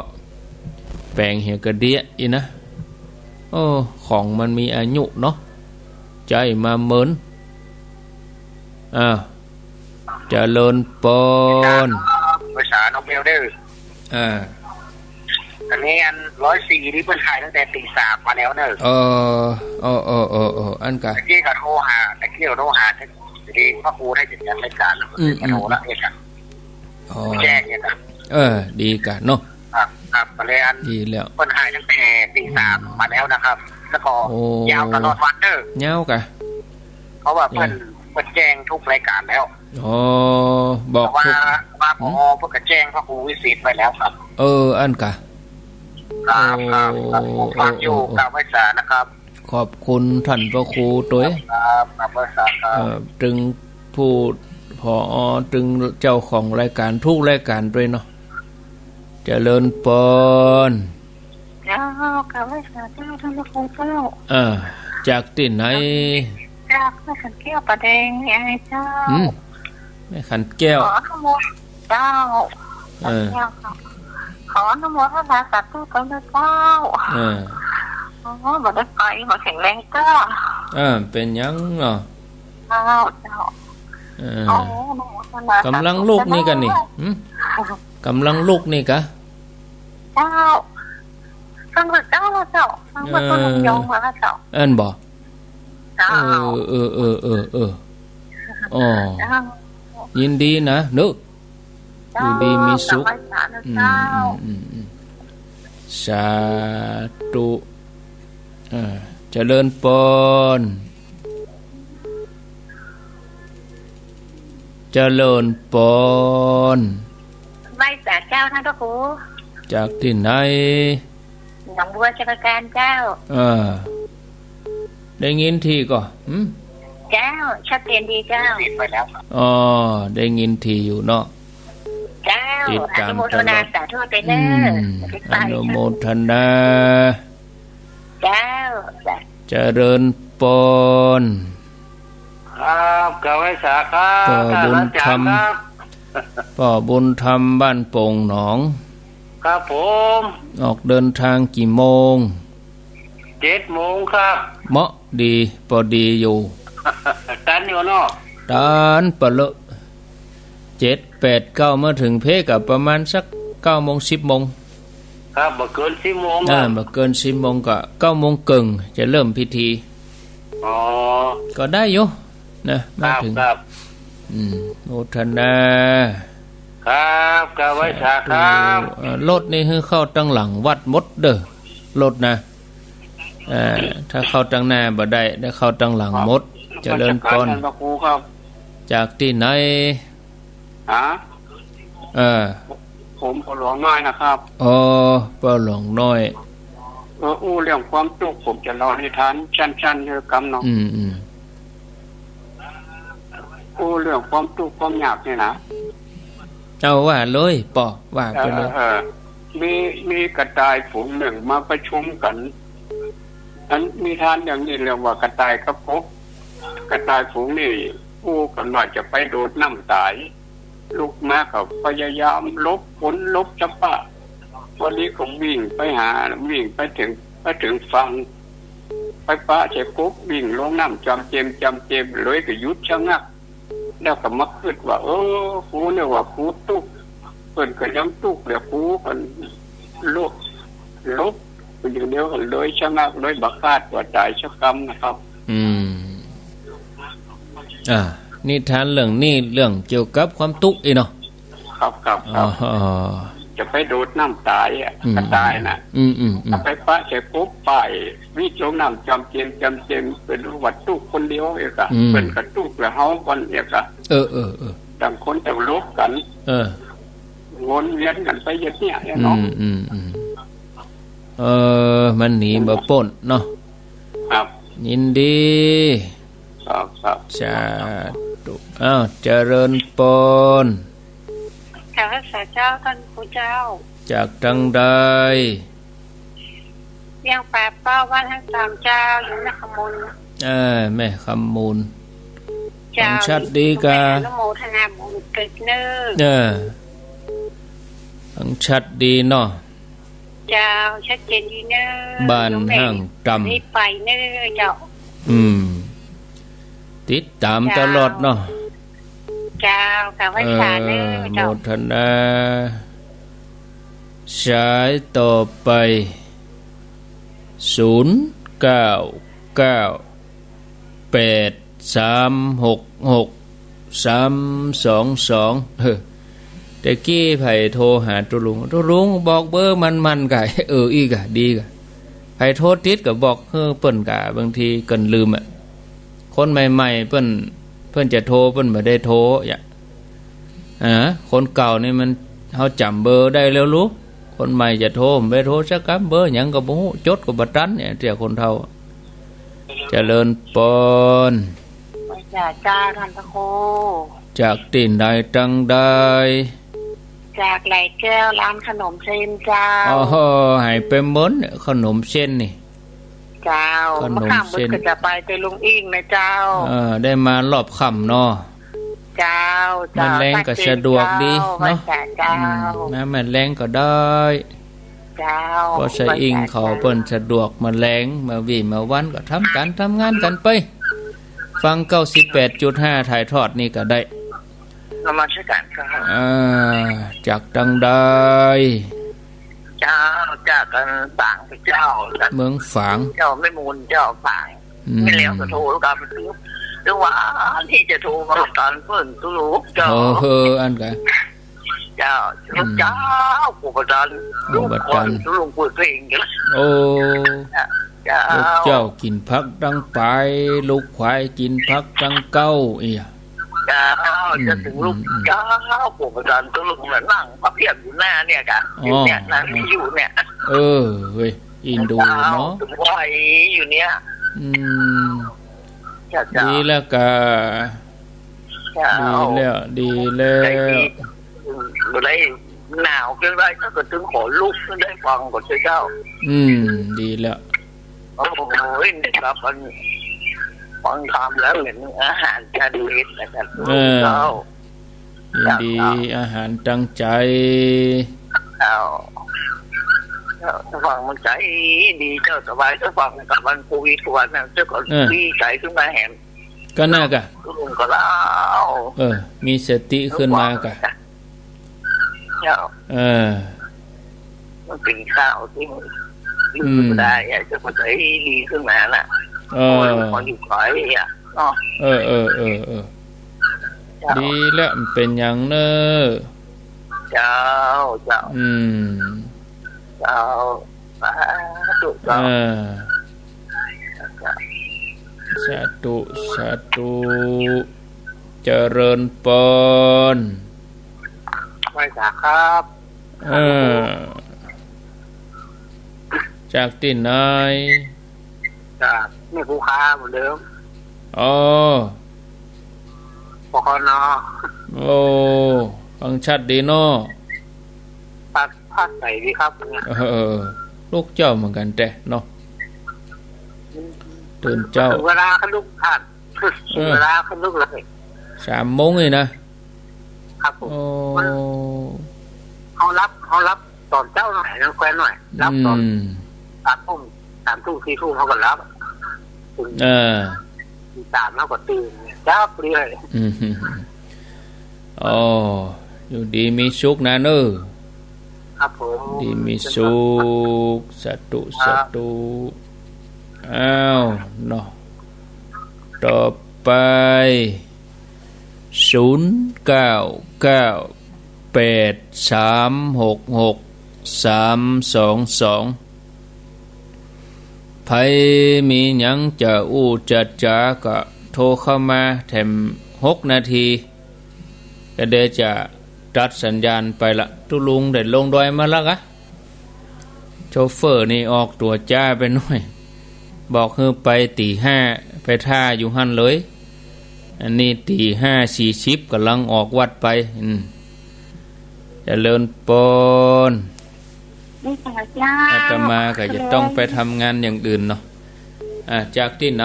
แปลงเหี่ยกระเดียอีนะของมันมีอายุเนาะใจมาเหมือนเจริญพรภาษาน้องเบลเด้ออันนี้อัน104นี่เพิ่นขายตั้งแต่ตี3มาแล้วเนอะอันกะตะกี้ก็โทรหาทีพระครูได้จัดรายการแล้วก็โทรละเนี่ยกันแจ้งเนี่ยครับดีกะเนาะครับเลยอันดีแล้วเพิ่นขายตั้งแต่ตี3มาแล้วนะครับแล้วก็ยาวตลอดวันเด้อยาวกะเพราะว่าเพิ่นแจ้งทุกรายการแล้วบอกว่าพอเพิ่นก็แจ้งพระครูวิสิตไปแล้วครับอันกะครับฟังอยู่กับวิสานะครับขอบคุณท่านพระครูตัวครับวิสาครับตึงผู้ผอตึงเจ้าของรายการทุกรายการด้วยเนาะเจริญพรเจ้ากับวิสาเจ้าท่านพระครูเจ้าจากที่ไหนจากแม่ขันแก้วประแดงไงเจ้าแม่ขันแก้วขออนุโมทเจ้าขออนุโมทนาสาธุกับเจ้าบ่ได้ไปบ่แข็งแรงเจ้าเป็นยังเนาะเจ้ากำลังลูกนี่กันนี่กำลังลูกนี่กะเจ้าฟังเจ้าเจ้าฟังต้นยองมาแล้วเจ้าบ่ยินดีนะนึกอยู่ดีมีสุขสาธุเจริญพรเจริญพรไม่จากเจ้าท่านพระครูจากที่ไหนหนองบัวชัยการเจ้าได้ยินทีก็เจ้าชัดเจนดีเจ้าไปแล้วได้ยินทีอยู่เนาะเจ้าอนุโมทนาสาธุไปเด้ออนุโมทนาเจ้าเจริญพรครับกะไว้สาครับบุญธรรมบุญธรรมบ้านโป่งหนองครับผมออกเดินทางกี่โมง7 โมงครับเหมาะดีพอดีอยู่ตันอยู่เนาะตันปะเลอะ7 8 9มาถึงเพกับประมาณสัก9 โมง 10 โมงครับบ่เกิน10 โมงบ่เกิน10 โมงก็9 โมงครึ่งจะเริ่มพิธีก็ได้อยู่นะมาถึงครับโมทนาครับกะไว้สาครับรถนี่คือเข้าตั้งหลังวัดมดเด้อรถนะถ้าเข้าตั้งหน้าบ่ได้เข้าตั้งหลังมดเจริญพรจากที่ไหนผมปหลวงน้อยนะครับปหลวงน้อยเรื่องความทุกข์ผมจะเล่าให้ท่านชั้นๆเยอะกำเนาะเรื่องความทุกข์ความยากนี่นะเอาว่าเลยว่าไปเลยมีกระต่ายฝูงหนึ่งมาประชุมกันอันมีท่านอย่างนี้เรียกว่ากระต่ายกระพบกระต่ายฝูงนี่กันว่าจะไปโดดน้ำตาย ลูกมาเขาพยายามลบฝนลบจับปะวันนี้ผมวิ่งไปหาวิ่งไปถึงฝั่งไปป้าเจ็บปุ๊บวิ่งลงน้ำจำเจมเลยก็ยุดชะงักแล้วก็มาคิดว่าครูเนี่ยว่าครูตุกเปิ่นก็ยังตุกแล้วครูกันลบอยู่เดียวกันเลยชะงักเลยบักคาดว่าตายชะกรรมนะครับนิทานเรื่องนี้เรื่องเกี่ยวกับความทุกข์อีเนาะครับจะไปโดดน้ำตายก็ตายนะไปปะเสร็จปุ๊บไปวิ่งลงน้ำจำเจมเป็นวัดตุกคนเดียวเอกะเป็นกระตุกแล้วเฮาคนเอกะต่างคนต่างลบกันวนเวียนกันไปอย่างเนี้ยเนาะมันหนีบ่พ้นเนาะครับยินดีครับสาธุเจริญปนข้าพเจ้าท่านผู้เจ้าจากทางใดเลี้ยงแปดเป้าวันทั้งสามเจ้าอยู่ในขมูลแม่คำมูลชัดดีกาโมทนาบุญเกิดเนื้อชัดดีเนาะเจ้าชัดเจนดีเนื้อบ้านห้างจำนี่ไปเนื้อเจ้าติดตามตลอดเนาะเจ้าค่ะว่าชาเนื้อเจ้าโมทนาสายต่อไป0993663322แต่กี้ไผโทรหาตุลุงบอกเบอร์มันกะอีกะดีกะไผโทรติดก็บอกเปิ้นกะบางทีกันลืมคนใหม่ๆเพิ่นจะโทรเพิ่นบ่ได้โทรคนเก่านี่มันเฮาจำเบอร์ได้แล้วรู้คนใหม่จะโทรไปโทรสักคำเบอร์หยังก็บ่ฮู้จดก็บ่ทันเนี่ยเที่ยคนเฒ่าเจริญปนจ้าท่านพระครูจากที่ไหนจังใดจากไหลแก้วร้านขนมเส้นเจ้าให้ไปหมดขนมเส้นนี่เจ้าขนมเส้นก็จะไปลุงอิงนะเจ้าได้มารอบค่ำเนาะเจ้ามันแรงก็สะดวกดีเนาะมันแรงก็ได้เจ้าเพราะใส่อิงเขาเปิ้นสะดวกมาแรงมาวิ่งมาวันก็ทำงานกันไปฟัง 98.5 ถ่ายทอดนี่ก็ได้นมัสการครับจากดังใดเจ้าจากกันฝางเจ้าเมืองฝางเจ้าไม่มูลเจ้าฝางไม่แล้วก็โทรกันไปซื้อหรือว่าที่จะโทรมาตอนเพิ่นตุลูกเจ้าอันกันเจ้าผู้ประจันลูกคนลุงพูดเพลงกันลูกเจ้ากินพักดังไปลูกควายกินพักดังเก้าจะถึงลูกเจ้าผู้ประจันตัวลุงเหมือนนั่งพระเพียบอยู่หน้าเนี่ยกะเนี่ยนั่งอยู่เนี่ยเว้ยอินดูเนาะไหวอยู่เนี่ยดีแล้วกะดีแล้วได้หนาวเกินไปก็ถึงขอลูกได้ฟังก่อนเจ้าดีแล้วโอ้ยนี่ครับมันฟังทำแล้วเห็นอาหารจะดีนะครับเจ้าดีอาหารตั้งใจถ้าฟังมันใจดีเจ้าสบายถ้าฟังกับมันคุยทุกวันนั่นเจ้าก็ดีใจขึ้นมาแหมก็น่ากะก็เล่ามีสติขึ้นมากะมันเป็นข้าวที่ลืมได้จะมาใจดีขึ้นมาน่ะพออยู่ขอยดีแล้วมันเป็นอย่างเนอเจ้าเจ้าสาธุเจริญปนไม่สาครับจากที่ไหนจากนี่ผู้ค้าเหมือนเดิมปคน.ฟังชัดดีเนาะภาคไหนดีครับลูกเจ้าเหมือนกันแต่เนาะตื่นเจ้าเวลาเขาลุกผ่านเวลาเขาลุกเลย3 โมงเลยนะ ครับผมเขารับตอนเจ้าหน่อยน้องแควนหน่อยรับตอน3 ทุ่ม 4 ทุ่มเขาก็รับคุณ3เขาก็ตื่นจ้าเปลี่ยนอ๋ออยู่ดีมีสุขนะเนอะครับผมดีมีสุขสาธุอ้าวเนาะต่อไป0993666322ไผมีหยังจะอู้จะจาก็โทรเข้ามาแถม6 นาทีก็เดี๋ยวจะตัดสัญญาณไปละตุลุงได้ลงดอยมาแล้วกะโชเฟอร์นี่ออกตัวจ้าไปหน่อยบอกคือไปตี 5ไปท่าอยู่หั่นเลยอันนี้ตี 5:40กำลังออกวัดไปจะเลินปนอาตมาก็จะต้องไปทำงานอย่างอื่นเนาะจากที่ไหน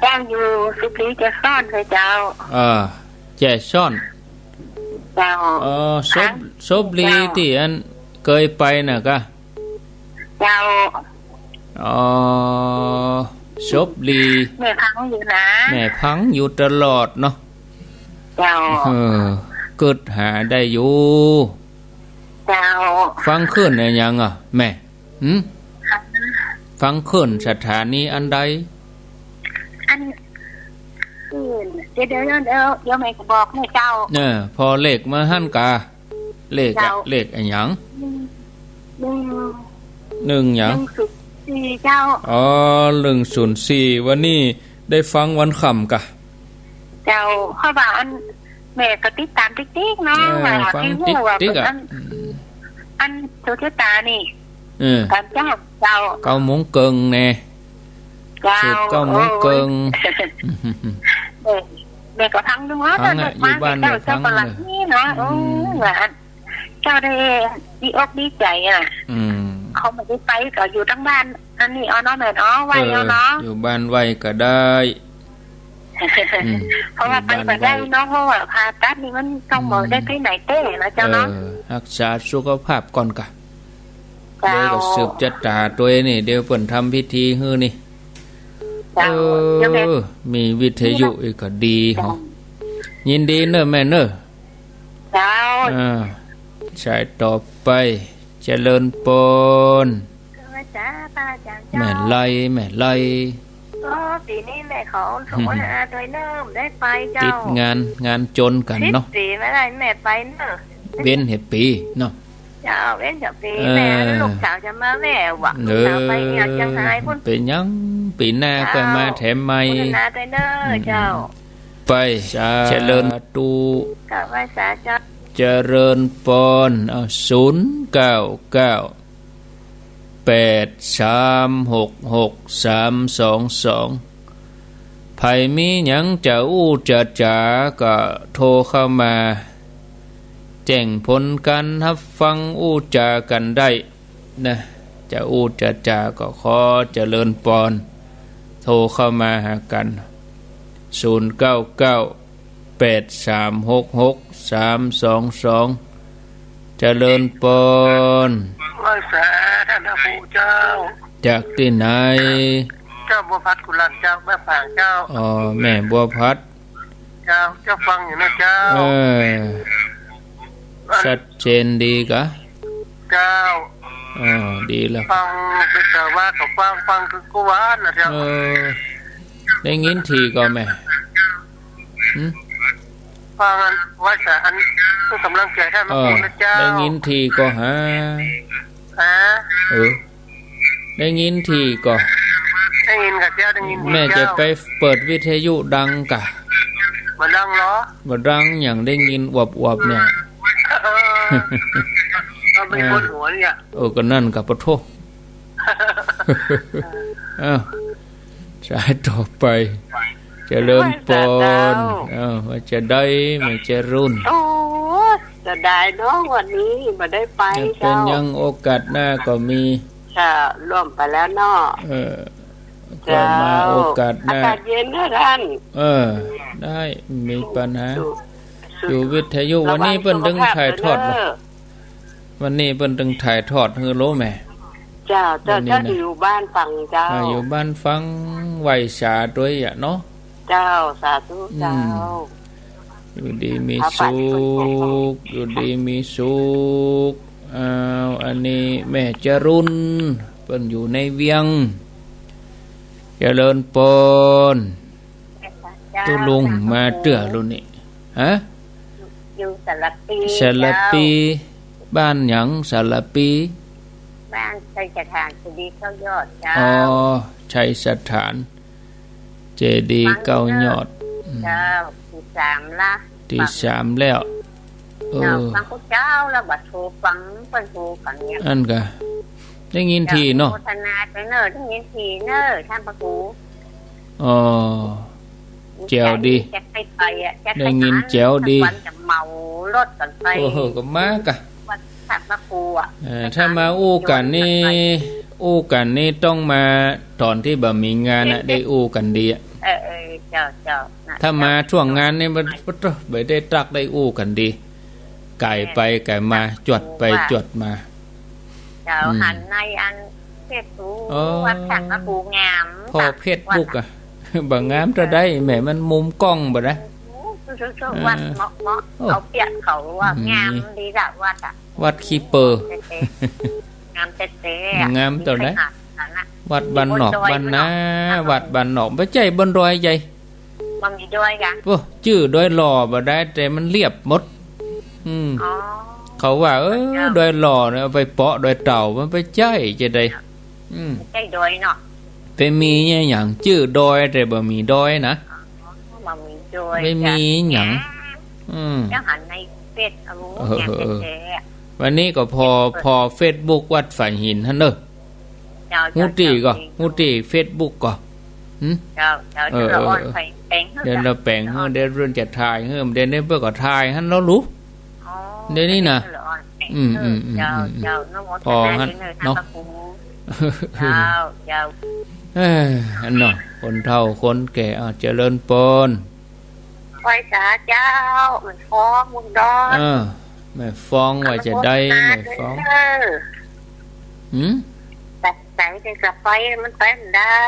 เจ้าอยู่สุพรีจะซ่อนเลยเจ้าแจ่ซ่อนเจ้าซบลีที่อันเคยไปน่ะกะเจ้าซบลีแม่พังอยู่นะแม่พังอยู่ตลอดเนาะเจ้าเกิดหาได้อยู่เจ้าฟังขึ้นอะไรยังแม่ฟังขึ้นสถานีอันใดอันเดี๋ยวแม่ก็บอกให้เจ้าพอเลขมาหั่นกะเลขอันหยัง1หยัง104เจ้า104วันนี้ได้ฟังวันค่ำกะเจ้าเขาว่าอันแม่ก็ติดตามติ๊กๆเนาะว่าที่ว่าอันโซเชียลตานี่การเจ้า9 โมงเกิงแน่สุด9 โมงเกิงแม่ก็พังดูว่าอยู่บ้านเจ้าประหลัดนี่เนาะว่าเจ้าได้ดีอกดีใจเขาไม่ได้ไปก็อยู่ทั้งบ้านอันนี้เอาเนาะแม่เนาะไว้เอาเนาะอยู่บ้านไว้ก็ได้เพราะว่าไปก็ได้เนาะเพราะว่าผ่าตัดนี่มันต้องบอกได้ที่ไหนเต้นะเจ้าเนาะรักษาสุขภาพก่อนกะเดี๋ยวก็สืบจัดตาตัวนี่เดี๋ยวเปิ่นทำพิธีฮื้อนี่มีวิทยุอีกก็ดีเหรอยินดีเนอะแม่เนอะเจ้าใช่ต่อไปเจริญปนแม่ไล่ปีนี้แม่ขอสมนาตัวเนิ่มได้ไปเจ้าติดงานจนกันเนาะปีไม่ได้แม่ไปเนอะเว้นเห็ดปีเนาะเจ้าเว้นจากปีแม่ลูกสาวจะมาแม่หวังลูกสาวไปอยากจะหายพุ่นเป็นยังปีหน้าก็มาแถมใหม่นาตัวเนิ่มเจ้าไปเจริญตูกับว่าสาเจ้าเจริญปน09983663322ไผมีหยังจะอู้จะจาก็โทรเข้ามาแจ้งผลการรับฟังอู้จากันได้นะจะอู้จะจาก็ขอเจริญปนโทรเข้ามาหากัน0998366322เจริญปนว่าสาท่านผู้เจ้าจากที่ไหนเจ้าบัวพัดกุลันเจ้าแม่ผางเจ้าแม่บัวพัดเจ้าฟังอยู่นะเจ้าชัดเจนดีกะเจ้าดีแล้วฟังไปเจอว่ากับฟังคือกูว่านะเจ้าได้ยินทีก็แม่ฟังว่าสาอันกำลังใจท่านมาพูดนะเจ้าได้ยินทีก็หาได้ยินทีก็ได้ยินกับเจ้าได้ยินแม่จะไปเปิดวิทยุดังกะบ่ดังเหรอบ่ดังอย่างได้ยินอวบๆเนี่ยเราเป็นคนหัวเนี่ยก็นั่นกับปะโทสายต่อไปเจริญปนว่าจะได้ไม่จะรุ่นจะได้เนาะวันนี้มาได้ไปเจ้าเป็นยังโอกาสหน้าก็มีค่ะร่วมไปแล้วเนาะก็มาโอกาสหน้าอากาศเย็นนะท่านได้มีปัญหา อยู่วิทยุวันนี้เปิ้นตึงถ่ายทอดวันนี้เปิ้นตึงถ่ายทอดฮือโลแม่เจ้าอยู่บ้านฟังเจ้าอยู่บ้านฟังไหวสาด้วยอ่ะเนาะเจ้าสาธุเจ้าอยู่ดีมีสุขอยู่ดีมีสุขอันนี้แม่จรุนเปิ้นอยู่ในเวียงเจริญปนตุลุงมาเตื้อรุ่นนี้ฮะอยู่สารปีสารปีบ้านหยังสารปีบ้านชัยสถานเจดีย์เก้ายอดเจ้าอ๋อชัยสถานเจดีย์เก้ายอดเจ้าที่3ละที่3แล้วฟังพระเจ้าแล้วบัดโทรฟังเพิ่นโทรกันเนี่ยอันก็ได้ยินทีเนาะโฆษณาไปเนอได้ยินทีเนอท่านพระครูอ๋อแจ๋วดีจะไปอ่ะได้ยินแจ๋วดีวันจะเมารถกันไปโอ้โหก็มากะวันท่านพระครูอ่ะถ้ามาอู้กันนี่ต้องมาตอนที่บ่มีงานน่ะได้อู้กันดีอ่ะเจ้าถ้ามาช่วงงานนี่มันบ่ได้ตักได้อู้กันดีไก่ไปไก่มาจวดไปจวดมาเจ้าหันในอันเพชรบูวัดท่านพระครูงามพอเพชรบุกอ่ะบ่งามจะได้แม่มันมุมกล้องบ่ได้วัดเหมาะเอาเปียกเขาว่างามดีละวัดอ่ะวัดคีเปอร์งามเต๊ะงามตัวไหนวัดบ้านนอกบ้านนาวัดบ้านนอกบ่ใจบนดอยใหญ่บ่มีดอยกะโอ้ชื่อดอยหล่อบ่ได้แต่มันเรียบหมดเขาว่าดอยหล่อเนี่ยเอาไปเปาะดอยเต่ามันไปใจจะได้ใจดอยเนาะไปมีเนี่ยอย่างชื่อดอยแต่บ่มีดอยนะบ่มีดอยไม่มีหยังแล้วหันในเฟซวันนี้ก็พอ Facebook วัดฝ่ายหินหั่นเด้อฮู้ติ Facebook ก็เจ้าเราอ่อนไปแปลงเดี๋ยวเราแปลงเดี๋ยวเรื่องจะถ่ายเดี๋ยวนี้เพิ่นก็ถ่ายหั่นแล้วรู้เดี๋ยวนี้นะพอหั่นเนาะเจ้าอันเนาะคนเฒ่าคนแก่เจริญปนไว้จ้าเจ้ามันฟ้องมุนดอนแม่ฟ้องว่าจะได้แม่ฟ้องแต่กับไฟมันไปมันได้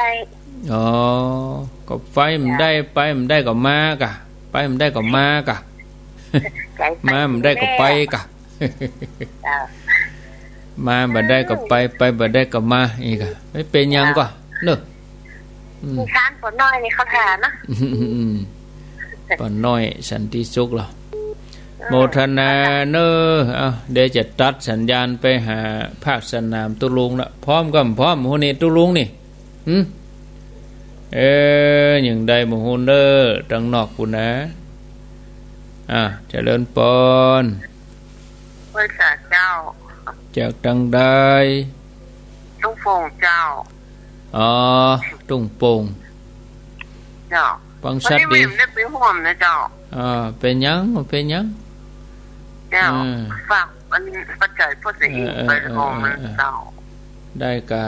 อ๋อก็ไฟมันได้ไปมันได้ก็มากะไปมันได้ก็มากะมามันได้ก็ไปกะมาบ่ได้ก็ไปบ่ได้ก็มาอีกอ่ะไม่เป็นหยังก็เนอะมีการปนน้อยนี่เขาถามนะปนน้อยสันติสุขเหรอโมทนาเนอะเดี๋ยวจะตัดสัญญาณไปหาภาคสนามตุลุงละพร้อมกับพร้อมโหนี่ตุลุงนี่อย่างใดบ่ฮู้เด้อทางนอกพุ่นนะเจริญปนพระเจ้าจากทางใดตุ้งโป่งเจ้าตุ้งโป่งเจ้าฟังชัดดีได้ไปห่วมนะเจ้าเป็นหยังเจ้าฝากมันปัจจัยพระสิไปห่วมเจ้าได้กะ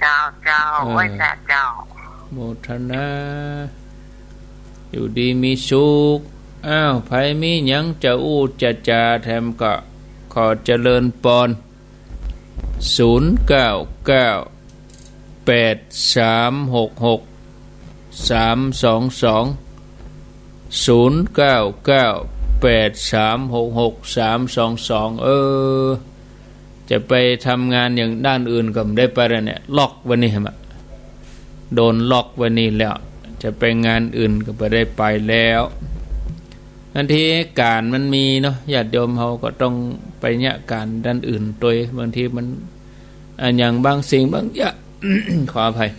เจ้าไว้แต่เจ้าโมทนาอยู่ดีมีสุขไผมีหยังจะอู้จะจาแถมก็ขอเจริญปนจะไปทำงานอย่างด้านอื่นก็ไม่ได้ไปแล้วเนี่ยล็อกวันนี้เหรอโดนล็อกวันนี้แล้วจะไปงานอื่นก็ไม่ได้ไปแล้วบางทีการมันมีเนาะญาติโยมเขาก็ต้องไปเนี่ยการด้านอื่นโดยบางทีมันอย่างบางสิ่งบางอย่าง ขออภัย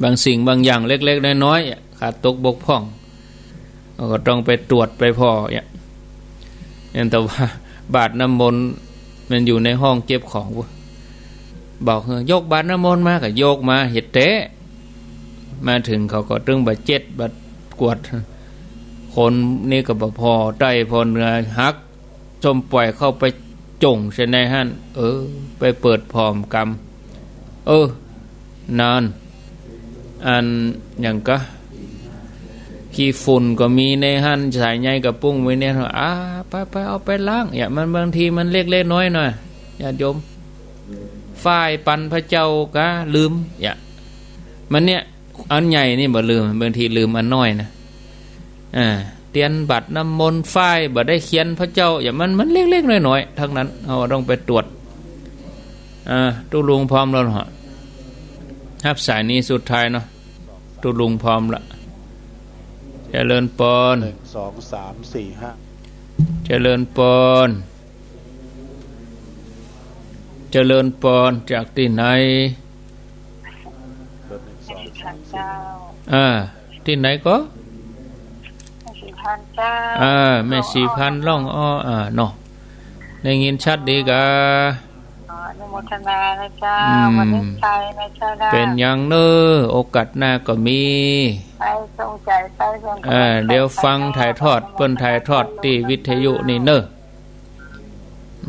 บางสิ่งบางอย่างเล็กๆน้อยๆขาดตกบกพร่องก็ต้องไปตรวจไปพ่ออย่างแต่ว่าบาตรน้ำมนต์มันอยู่ในห้องเก็บของบอกยกบาตรน้ำมนต์มาก็โยกมาเห็ดเตะมาถึงเขาก็ตึงบาดเจ็ดบาดกวดคนนี่ก็บ่พอใต้พอเนื้อหักจมปล่อยเข้าไปจงใช่ไหมฮั่นไปเปิดพร้อมกรรมนานอันอย่างก็ ขี้ฝุ่นก็มีในหันสายใยกับปุ้งไว้เนี่ยไปเอาไปล้างอย่ามันบางทีมันเล็กๆน้อยหน่อยญาติโยมฝ่ายปันพระเจ้ากะลืมอย่ามันเนี่ยอันใหญ่นี่บ่ลืมบางทีลืมอันน้อยนะเตียนบัตรน้ำมนต์ฝ่ายบ่ได้เขียนพระเจ้าอย่ามันเล็กๆน้อยๆทั้งนั้นเอาต้องไปตรวจตุลุงพร้อมแล้วเหรอครับสายนี้สุดท้ายเนาะตุลุงพร้อมละเจริญปอน1 2 3 4 5เจริญปอนเจริญปอนจากที่ไหนที่ไหนก็แม่สีพันล่องเนาะได้ยินชัดดีกะอนุโมทนานะเจ้าวันนี้ใจนะเจ้าได้เป็นอย่างเนอโอกาสหน้าก็มีไปทรงใจไปทรงเดี๋ยวฟังถ่ายทอดเปิ้นถ่ายทอดที่วิทยุนี่เนอะ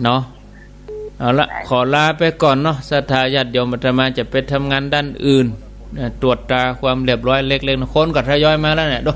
เนาะเอาละขอลาไปก่อนเนาะศรัทธาญาติโยมอาตมาจะไปทำงานด้านอื่นตรวจตราความเรียบร้อยเล็กๆคนก็ทยอยมาแล้วเนี่ยดู